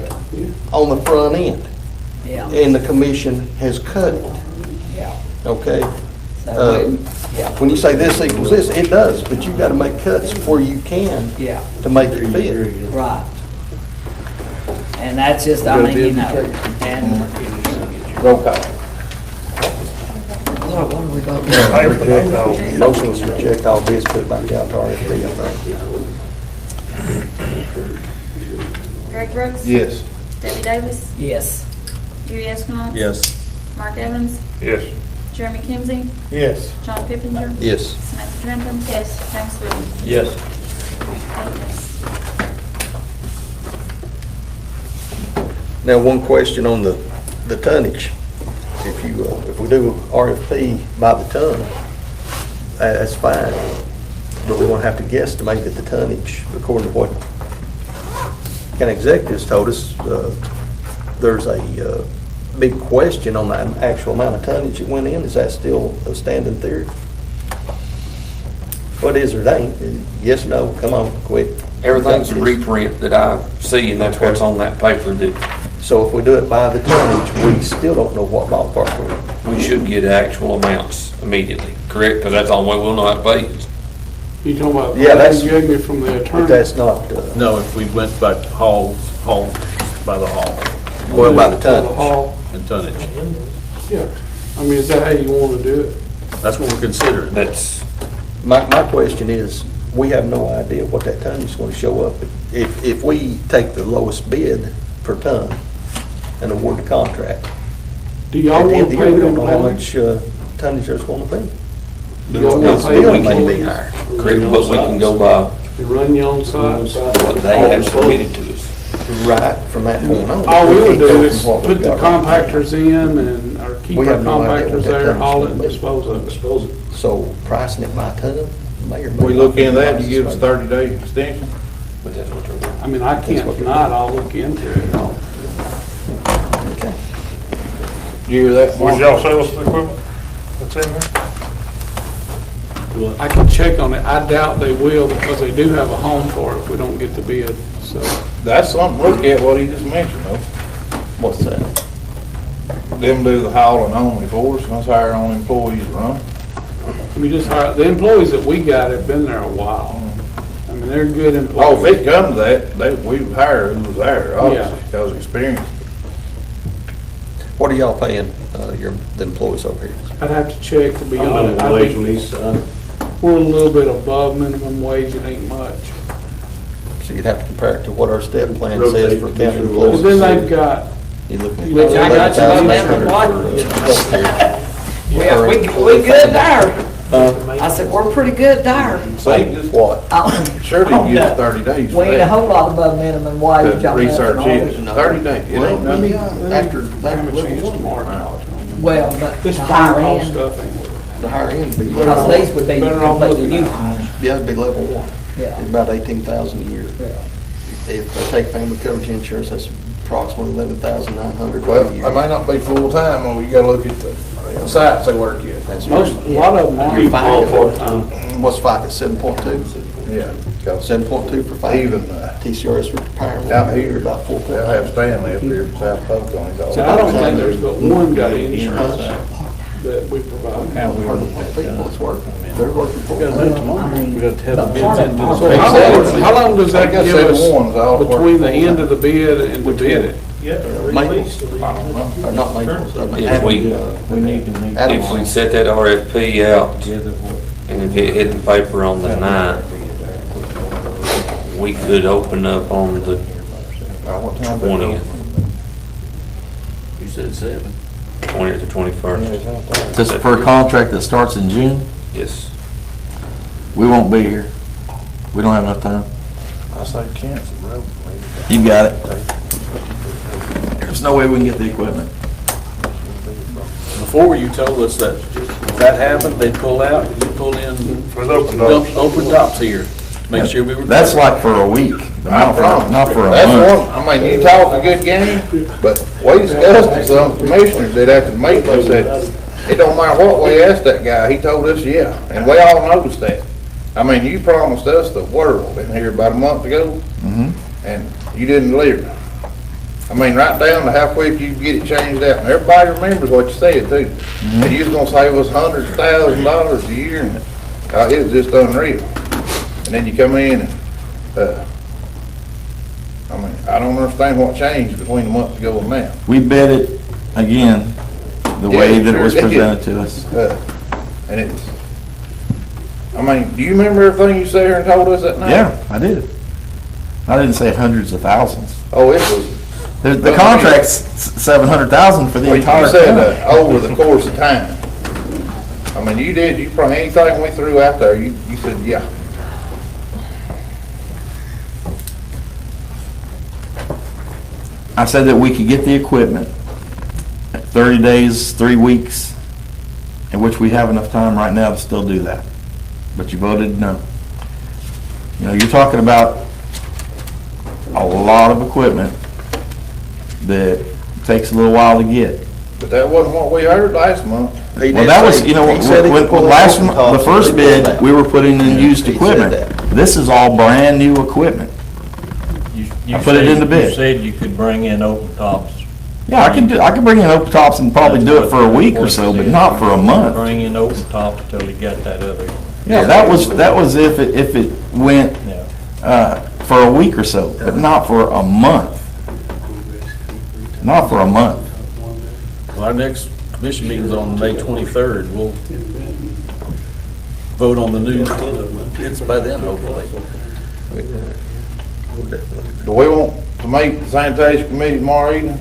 on the front end. Yeah, And the commission has cut it, yeah. okay? So, yeah, When you say this equals this, it does, but you've got to make cuts where you can yeah, to make it fit. right. And that's just, I mean, and, roll call. what are we voting? Motion was to reject all bids, put it back out to RFP, I think. Greg Brooks. Yes. Debbie Davis. Yes. Dewey Estimov. Yes. Mark Evans. Yes. Jeremy Kimsey, Yes. John Pippinger, Yes. Samantha Trentham. Yes. James Williams. Yes. 8 yes. Now, one question on the tonnage. If you, if we do RFP by the ton, that's fine. But we're gonna have to guesstimate at the tonnage according to what county executives told us. There's a big question on the actual amount of tonnage that went in. Is that still a standing theory? What is or it ain't? Yes, no, come on, quit. Everything's a reprint that I see, and that's what's on that paper that So if we do it by the tonnage, we still don't know what ballpark we're in. we should get actual amounts immediately, correct? Because that's the only way we'll know how to pay it. You talking about, Yeah, that's- you gave me from the But attorney? that's not, No, if we went by haul by the haul going by the For tonnage. hall? and tonnage. Yeah. I mean, is that how you want to do it? That's what we're considering. That's, My question is, we have no idea what that tonnage is gonna show up. If we take the lowest bid per ton and award the contract, Do y'all at the end want of to the pay year, we the don't know how employees? much tonnage there's gonna be. Do y'all want The to pay the bill may be employees? higher. correct, but we can go by You run your own sites? what they have submitted to us. Right, from that point on. All we would can't do go is from what put we've the got right now. compactors in and, or keep We our have no idea what compactors that there, tonnage haul it is and gonna be. dispose of it. So pricing it by ton, may or may not. We look in that, be you give us 30-day extension? But that's what they're. I mean, I can't not, I'll look into it. Okay. You hear that? Would y'all sell us the equipment that's in there? I can check on it. I doubt they will because they do have a home for it if we don't get the bid, so. That's something to look at, what he just mentioned, though. What's that? Them do the hauling only for us, and us hire on employees to run. We just hire, the employees that we got have been there a while. I mean, they're good Oh, if employees. it comes to that, we would hire who was there, obviously, because of experience. What are y'all paying, the employees over here? I'd have to check to be honest. Minimum wage on each side. We're a little bit above minimum wage, it ain't much. So you'd have to compare it to what our step plan Rotate says for each county of Well, employees. then they've got, You're looking at Which I got you on that $11,800 Yeah, we good there. I said, we're pretty good there. See, just What? surely you give us 30 days We for ain't a that, whole lot above minimum wage. to on that research and all. it. 30 days, it ain't nothing. After, how much they used to mark. Well, but This the fire higher hall end, stuff ain't. the higher end would be. because these would be Better off completely looking new. at Yeah, it'd be level one. Yeah. It's about 18,000 a year. Yeah. If they take family coverage insurance, that's approximately 11,900 Well, a it year. may not be full-time, or you gotta look at the sites they work at. That's Most, a lot of them You're are. fine. What's FICA, 7.2? Yeah, 'cause 7.2 for FICA. even, TCRS retirement. out here, About they'll 4.9. have Stanley up here in South Polk on his. So I don't think there's but one got insurance that we provide. People that's working, they're working for. We gotta do it tomorrow. We gotta have the bids in. So how long does that They got give 7 ones all us working between the full-time. end of the bid and the bid it? Maples, or not Maples. If we, We need to meet. if we set that RFP out, and if it hit the paper on the 9th, we could open up on the 20th. You said 7. 20th or 21st. This is for a contract that starts in June? Yes. We won't be here. We don't have enough time. I say cancel, bro. You got it. There's no way we can get the equipment. Before you told us that if that happened, they'd pull out, you pull in, For the open doors. open tops here, make sure we were. That's like for a week, but not for a That's month. one, I mean, you talk a good game, but we discussed it, some commissioners did after the meeting, they said, it don't matter what we asked that guy, he told us, yeah, and we all noticed that. I mean, you promised us the world in here about a month ago, and you didn't deliver. I mean, right down to how quick you can get it changed out, and everybody remembers what you said too. And you was gonna save us hundreds of $1,000s a year, and, it was just unreal. And then you come in and, I mean, I don't understand what changed between a month ago and now. We bid it again, the way Yeah, that it was sure did. presented to us. And it's, I mean, do you remember everything you said here and told us that night? Yeah, I did. I didn't say hundreds of thousands. Oh, it was, The contract's 700,000 for the well, entire you said, town. over the course of time. I mean, you did, you probably, anything we threw out there, you said, yeah. I said that we could get the equipment at 30 days, 3 weeks, in which we have enough time right now to still do that. But you voted no. You know, you're talking about a lot of equipment that takes a little while to get. But that wasn't what we heard last month. He Well, did that was, say- you know, he said he could pull last, open tops the first and he pulled bid, that. we were putting in used He said equipment. that. This is all brand-new equipment. You I put it said- in the bid. You said you could bring in open tops. Yeah, I can bring in open tops and probably do it for a week or so, but not for a month. Bring in open tops till you got that other, Yeah, that was if it went, yeah. for a week or so, but not for a month. Not for a month. Well, our next commission meeting's on May 23rd. We'll vote on the new bids by then, hopefully. Do we want to meet the sanitation committee tomorrow evening?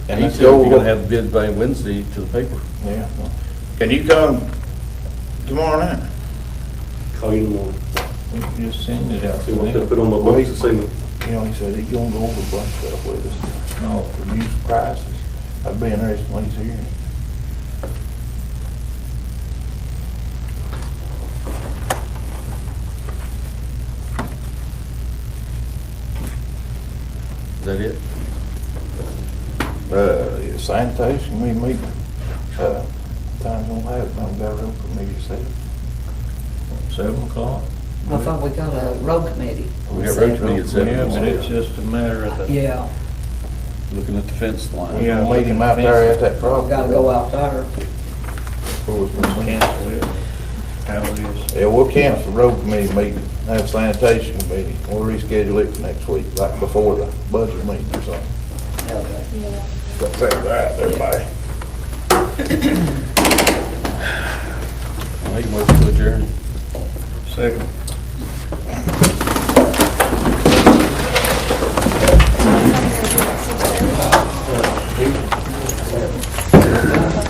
And he let's said go we're gonna over- have bids by Wednesday to the paper. Yeah. Can you come tomorrow night? Call you in the morning. You just send it out. See what they put on my books and see. You know, he said he's gonna go over a bunch of stuff with us. No, for used prices. I'd be interested when he's here. Is that it? Yeah, sanitation, we meet, time's gonna have, it. I'm got room for me to say. 7 o'clock? I thought we got a road committee. We got road committee at 7. Yeah, but it's just a matter of the, Yeah, Looking at the fence line. We gonna meet him out there at that property. gotta go out there. cancel it, how it is. Yeah, we'll cancel the road committee meeting, have sanitation committee, we'll reschedule it for next week, like before the budget meeting or something. That's right, everybody. Make a motion to adjourn. Second.